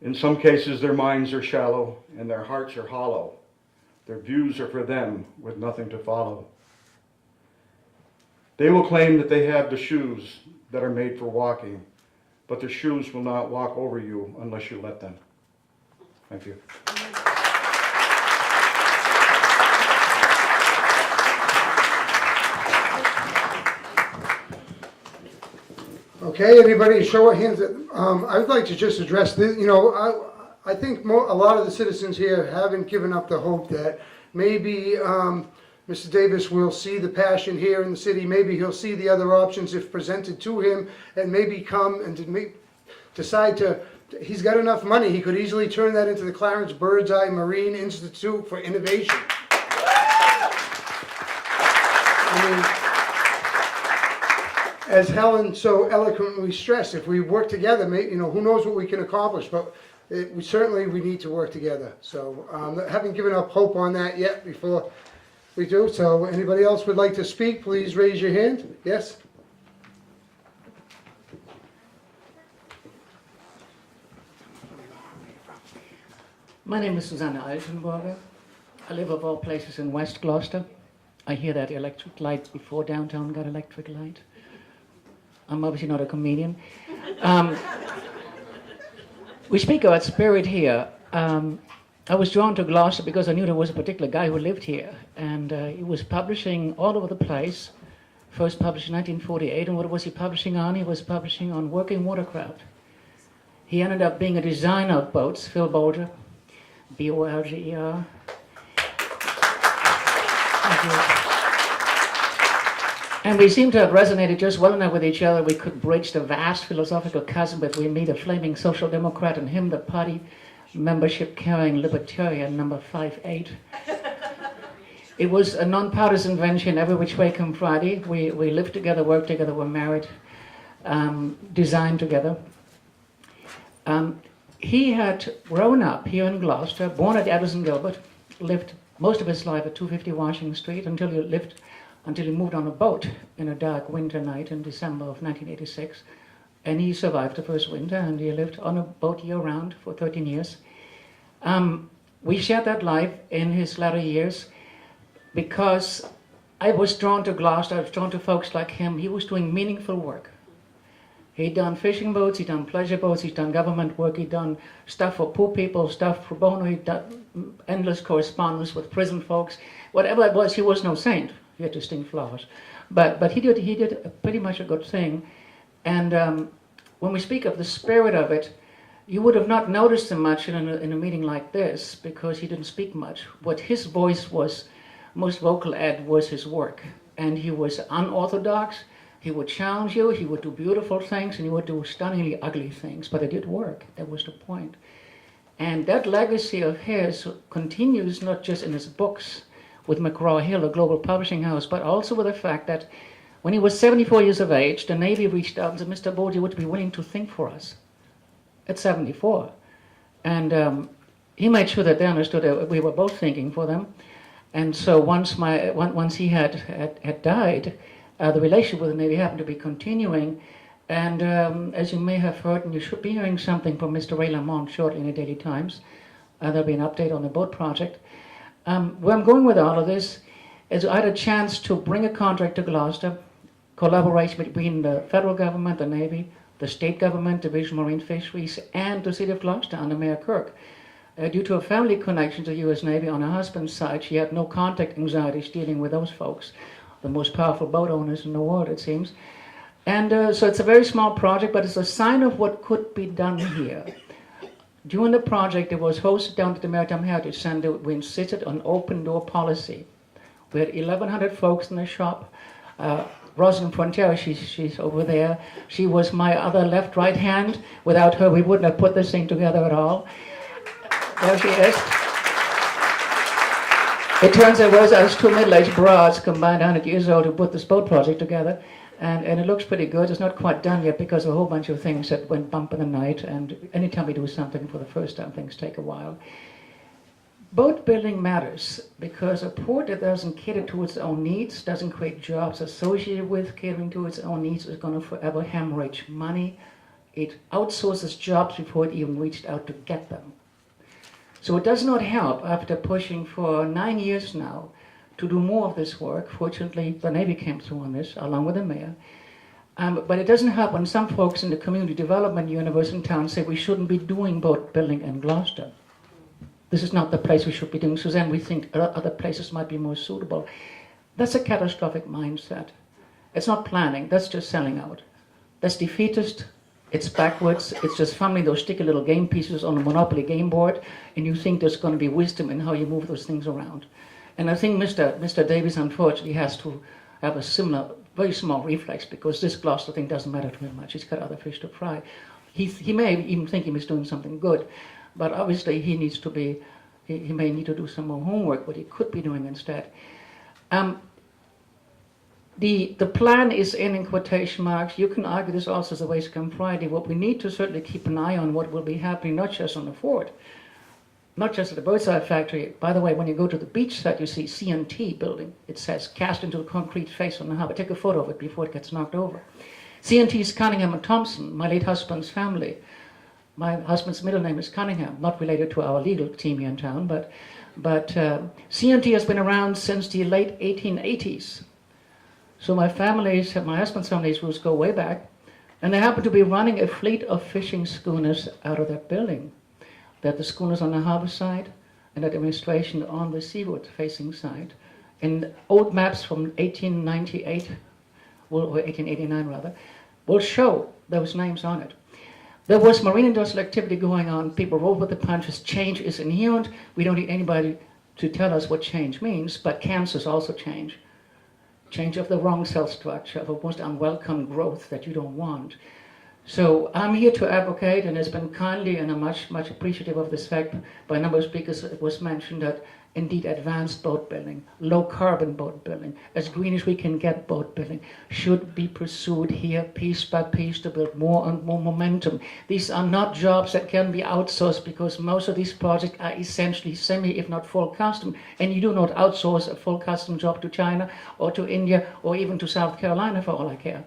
In some cases, their minds are shallow and their hearts are hollow. Their views are for them with nothing to follow. They will claim that they have the shoes that are made for walking, but the shoes will not walk over you unless you let them. Thank you. Okay, anybody show of hands. I would like to just address this. You know, I think a lot of the citizens here haven't given up the hope that maybe Mr. Davis will see the passion here in the city. Maybe he'll see the other options if presented to him, and maybe come and decide to. He's got enough money. He could easily turn that into the Clarence Birdseye Marine Institute for Innovation. I mean, as Helen so eloquently stressed, if we work together, you know, who knows what we can accomplish, but we certainly need to work together. So haven't given up hope on that yet before we do. So anybody else would like to speak, please raise your hand. Yes? My name is Susanna Altenburger. I live of all places in West Gloucester. I hear that electric light before downtown got electric light. I'm obviously not a comedian. We speak about spirit here. I was drawn to Gloucester because I knew there was a particular guy who lived here, and he was publishing all over the place. First published in 1948, and what was he publishing on? He was publishing on working watercraft. He ended up being a designer of boats, Phil Bolger, B-O-L-G-E-R. And we seem to have resonated just well enough with each other. We could bridge the vast philosophical chasm between me, the flaming social democrat, and him, the party membership-carrying libertarian, number 5'8". It was a non-partisan venture, every which way come Friday. We lived together, worked together, were married, designed together. He had grown up here in Gloucester, born at Addison Gilbert, lived most of his life at 250 Washington Street until he moved on a boat in a dark winter night in December of 1986. And he survived the first winter, and he lived on a boat year-round for 13 years. We shared that life in his latter years because I was drawn to Gloucester, I was drawn to folks like him. He was doing meaningful work. He'd done fishing boats, he'd done pleasure boats, he'd done government work, he'd done stuff for poor people, stuff pro bono, he'd done endless correspondence with prison folks. Whatever it was, he was no saint. He had distinct flaws. But he did pretty much a good thing. And when we speak of the spirit of it, you would have not noticed him much in a meeting like this because he didn't speak much. What his voice was most vocal at was his work. And he was unorthodox. He would challenge you, he would do beautiful things, and he would do stunningly ugly things, but it did work. That was the point. And that legacy of his continues not just in his books with McGraw-Hill, a global publishing house, but also with the fact that when he was 74 years of age, the Navy reached out and said, Mr. Bolger, would you be willing to think for us? At 74. And he made sure that they understood that we were both thinking for them. And so once he had died, the relationship with the Navy happened to be continuing, and as you may have heard, and you should be hearing something from Mr. Ray Lamont shortly in the Daily Times, there'll be an update on the boat project. Where I'm going with all of this is I had a chance to bring a contract to Gloucester, collaboration between the federal government, the Navy, the state government, Division of Marine Fisheries, and the city of Gloucester under Mayor Kirk. Due to a family connection to the U.S. Navy on her husband's side, she had no contact anxieties dealing with those folks, the most powerful boat owners in the world, it seems. And so it's a very small project, but it's a sign of what could be done here. During the project, it was hosted down at the Maritime Heritage Center. We insisted on open door policy. We had 1,100 folks in the shop. Rosalind Frontier, she's over there. She was my other left-right hand. Without her, we wouldn't have put this thing together at all. There she is. It turns out it was us two middle-aged broads combined 100 years old who put this boat project together. And it looks pretty good. It's not quite done yet because of a whole bunch of things that went bump in the night. And anytime we do something for the first time, things take a while. Boat building matters because a port that doesn't cater to its own needs, doesn't create jobs associated with catering to its own needs, is going to forever hemorrhage money it outsources jobs before it even reached out to get them. So it does not help after pushing for 9 years now to do more of this work. Fortunately, the Navy came through on this, along with the mayor. But it doesn't help when some folks in the community development universe in town say we shouldn't be doing boat building in Gloucester. This is not the place we should be doing. Suzanne, we think other places might be more suitable. That's a catastrophic mindset. It's not planning, that's just selling out. That's defeatist, it's backwards, it's just fumbling those sticky little game pieces on a Monopoly game board, and you think there's going to be wisdom in how you move those things around. And I think Mr. Davis, unfortunately, has to have a similar, very small reflex, because this Gloucester thing doesn't matter to him much. He's got other fish to fry. He may even think he was doing something good, but obviously he needs to be, he may need to do some more homework, what he could be doing instead. The plan is in quotation marks. You can argue this also as a waste come Friday. What we need to certainly keep an eye on what will be happening, not just on the fort, not just at the Birdside factory. By the way, when you go to the beach site, you see CNT building. It says cast into the concrete face on the harbor. Take a photo of it before it gets knocked over. CNT is Cunningham and Thompson, my late husband's family. My husband's middle name is Cunningham, not related to our legal team here in town, but CNT has been around since the late 1880s. So my husband's family's roots go way back, and they happen to be running a fleet of fishing schooners out of that building. They had the schooners on the harbor side and the demonstration on the seaward facing side. And old maps from 1898, or 1889 rather, will show those names on it. There was marine industrial activity going on. People rolled with the punches. Change is inherent. We don't need anybody to tell us what change means, but cancers also change. Change of the wrong cell structure, of a most unwelcome growth that you don't want. So I'm here to advocate, and it's been kindly, and I'm much appreciative of this fact by a number of speakers. It was mentioned that indeed advanced boat building, low carbon boat building, as green as we can get boat building, should be pursued here piece by piece to build more and more momentum. These are not jobs that can be outsourced, because most of these projects are essentially semi, if not full custom, and you do not outsource a full custom job to China or to India or even to South Carolina for all I care.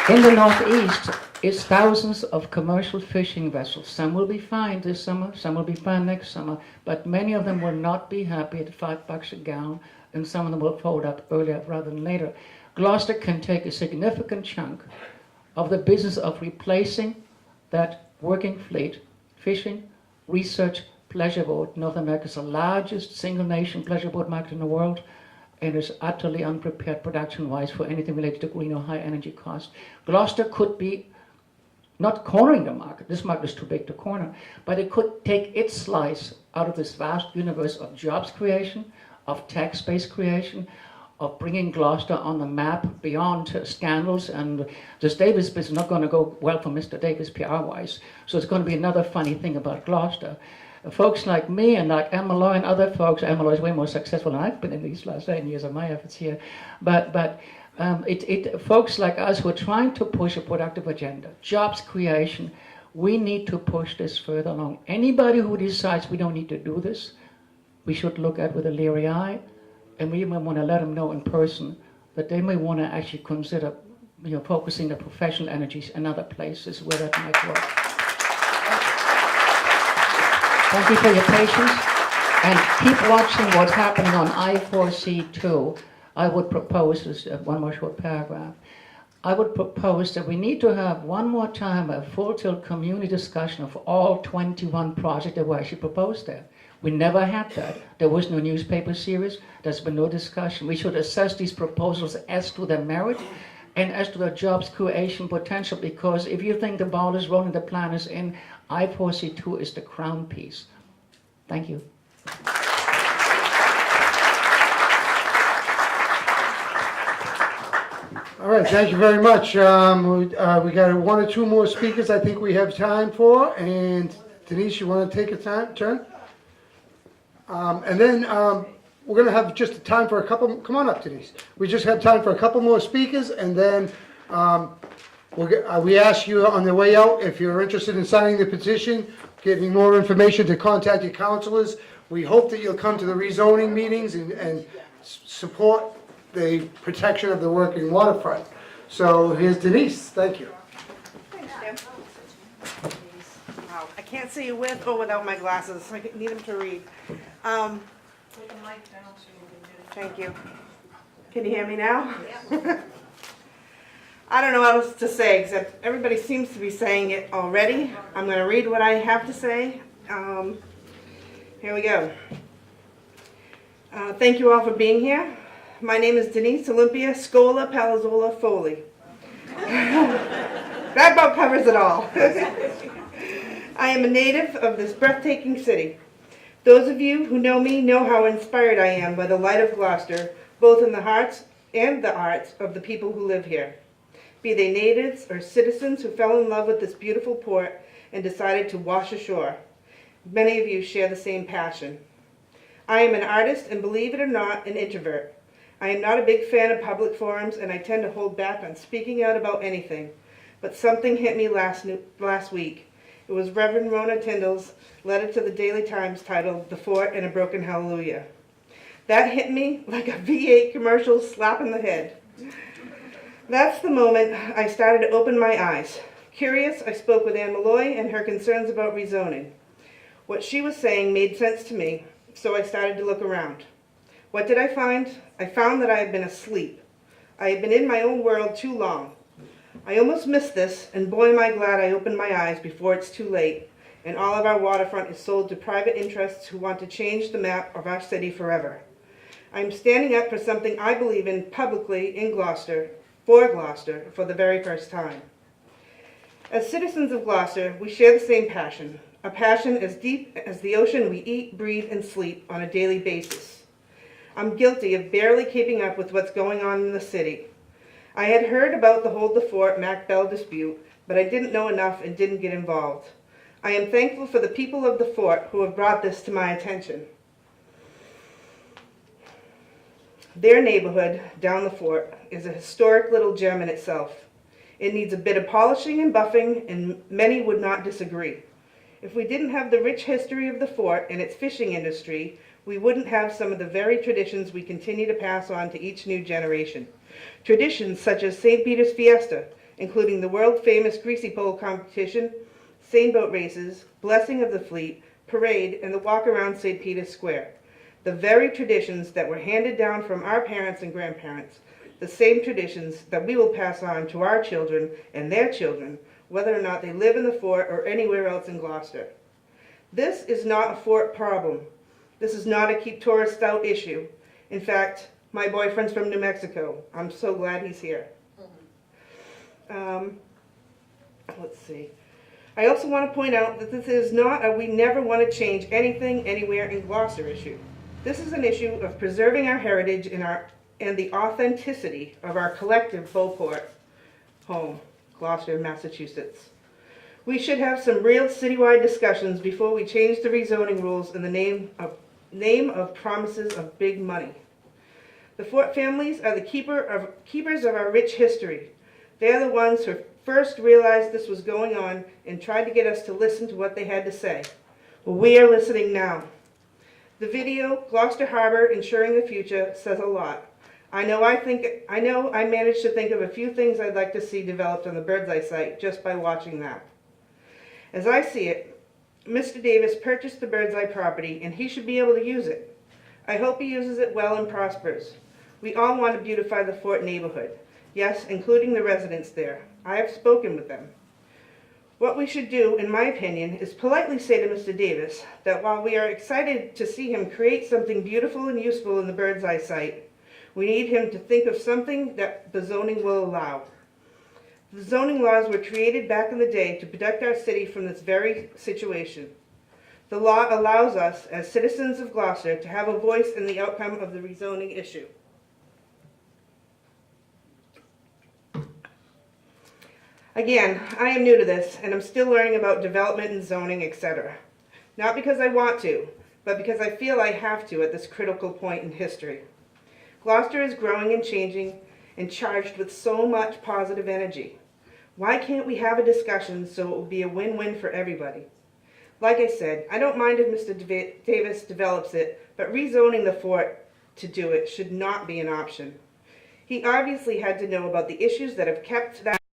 In the Northeast is thousands of commercial fishing vessels. Some will be fine this summer, some will be fine next summer, but many of them will not be happy at $5 a gallon, and some of them will fold up earlier rather than later. Gloucester can take a significant chunk of the business of replacing that working fleet, fishing, research, pleasure boat. North America is the largest single nation pleasure boat market in the world, and is utterly unprepared production-wise for anything related to green or high energy costs. Gloucester could be not cornering the market. This market is too big to corner, but it could take its slice out of this vast universe of jobs creation, of tax base creation, of bringing Gloucester on the map beyond scandals. And this Davis business is not going to go well for Mr. Davis PR-wise, so it's going to be another funny thing about Gloucester. Folks like me and like Emma Loy and other folks, Emma Loy is way more successful than I've been in these last 10 years of my efforts here, but folks like us who are trying to push a productive agenda, jobs creation, we need to push this further along. Anybody who decides we don't need to do this, we should look at with a leery eye, and we may want to let them know in person that they may want to actually consider, focusing their professional energies in other places where that might work. Thank you for your patience, and keep watching what's happening on I4C2. I would propose, this one more short paragraph, I would propose that we need to have one more time a full-tilt community discussion of all 21 projects that were actually proposed there. We never had that. There was no newspaper series. There's been no discussion. We should assess these proposals as to their merit and as to their jobs creation potential, because if you think the ball is rolling, the plan is in, I4C2 is the crown piece. Thank you. All right, thank you very much. We got one or two more speakers I think we have time for, and Denise, you want to take a turn? And then we're going to have just time for a couple, come on up, Denise. We just have time for a couple more speakers, and then we ask you on the way out, if you're interested in signing the petition, getting more information, to contact your counselors. We hope that you'll come to the rezoning meetings and support the protection of the working waterfront. So here's Denise, thank you. Thanks, Jim. Wow, I can't see with or without my glasses. I need them to read. Thank you. Can you hear me now? I don't know what else to say, except everybody seems to be saying it already. I'm going to read what I have to say. Here we go. Thank you all for being here. My name is Denise Olympia Scola Palazzola Foley. That about covers it all. I am a native of this breathtaking city. Those of you who know me know how inspired I am by the light of Gloucester, both in the hearts and the arts of the people who live here. Be they natives or citizens who fell in love with this beautiful port and decided to wash ashore. Many of you share the same passion. I am an artist and, believe it or not, an introvert. I am not a big fan of public forums, and I tend to hold back on speaking out about anything. But something hit me last week. It was Reverend Rona Tyndall's letter to the Daily Times titled, "The Fort and a Broken Hallelujah." That hit me like a V8 commercial slap in the head. That's the moment I started to open my eyes. Curious, I spoke with Anne Malloy and her concerns about rezoning. What she was saying made sense to me, so I started to look around. What did I find? I found that I had been asleep. I had been in my own world too long. I almost missed this, and boy am I glad I opened my eyes before it's too late, and all of our waterfront is sold to private interests who want to change the map of our city forever. I'm standing up for something I believe in publicly in Gloucester, for the very first time. As citizens of Gloucester, we share the same passion, a passion as deep as the ocean we eat, breathe, and sleep on a daily basis. I'm guilty of barely keeping up with what's going on in the city. I had heard about the Hold the Fort Mac Bell dispute, but I didn't know enough and didn't get involved. I am thankful for the people of the fort who have brought this to my attention. Their neighborhood, down the fort, is a historic little gem in itself. It needs a bit of polishing and buffing, and many would not disagree. If we didn't have the rich history of the fort and its fishing industry, we wouldn't have some of the very traditions we continue to pass on to each new generation. Traditions such as St. Peter's Fiesta, including the world-famous greasy pole competition, sailboat races, blessing of the fleet, parade, and the walk around St. Peter's Square. The very traditions that were handed down from our parents and grandparents, the same traditions that we will pass on to our children and their children, whether or not they live in the fort or anywhere else in Gloucester. This is not a fort problem. This is not a keep tourists out issue. In fact, my boyfriend's from New Mexico. I'm so glad he's here. Let's see. I also want to point out that this is not a we never want to change anything anywhere in Gloucester issue. This is an issue of preserving our heritage and the authenticity of our collective Beauport home, Gloucester, Massachusetts. We should have some real citywide discussions before we change the rezoning rules in the name of promises of big money. The Fort families are the keepers of our rich history. They are the ones who first realized this was going on and tried to get us to listen to what they had to say. Well, we are listening now. The video, Gloucester Harbor Ensuring the Future, says a lot. I know I managed to think of a few things I'd like to see developed on the Birdseye site just by watching that. As I see it, Mr. Davis purchased the Birdseye property and he should be able to use it. I hope he uses it well and prospers. We all want to beautify the Fort neighborhood. Yes, including the residents there. I have spoken with them. What we should do, in my opinion, is politely say to Mr. Davis that while we are excited to see him create something beautiful and useful in the Birdseye site, we need him to think of something that the zoning will allow. The zoning laws were created back in the day to protect our city from this very situation. The law allows us, as citizens of Gloucester, to have a voice in the outcome of the rezoning issue. Again, I am new to this, and I'm still learning about development and zoning, etc. Not because I want to, but because I feel I have to at this critical point in history. Gloucester is growing and changing and charged with so much positive energy. Why can't we have a discussion so it will be a win-win for everybody? Like I said, I don't mind if Mr. Davis develops it, but rezoning the fort to do it should not be an option. He obviously had to know about the issues that have kept that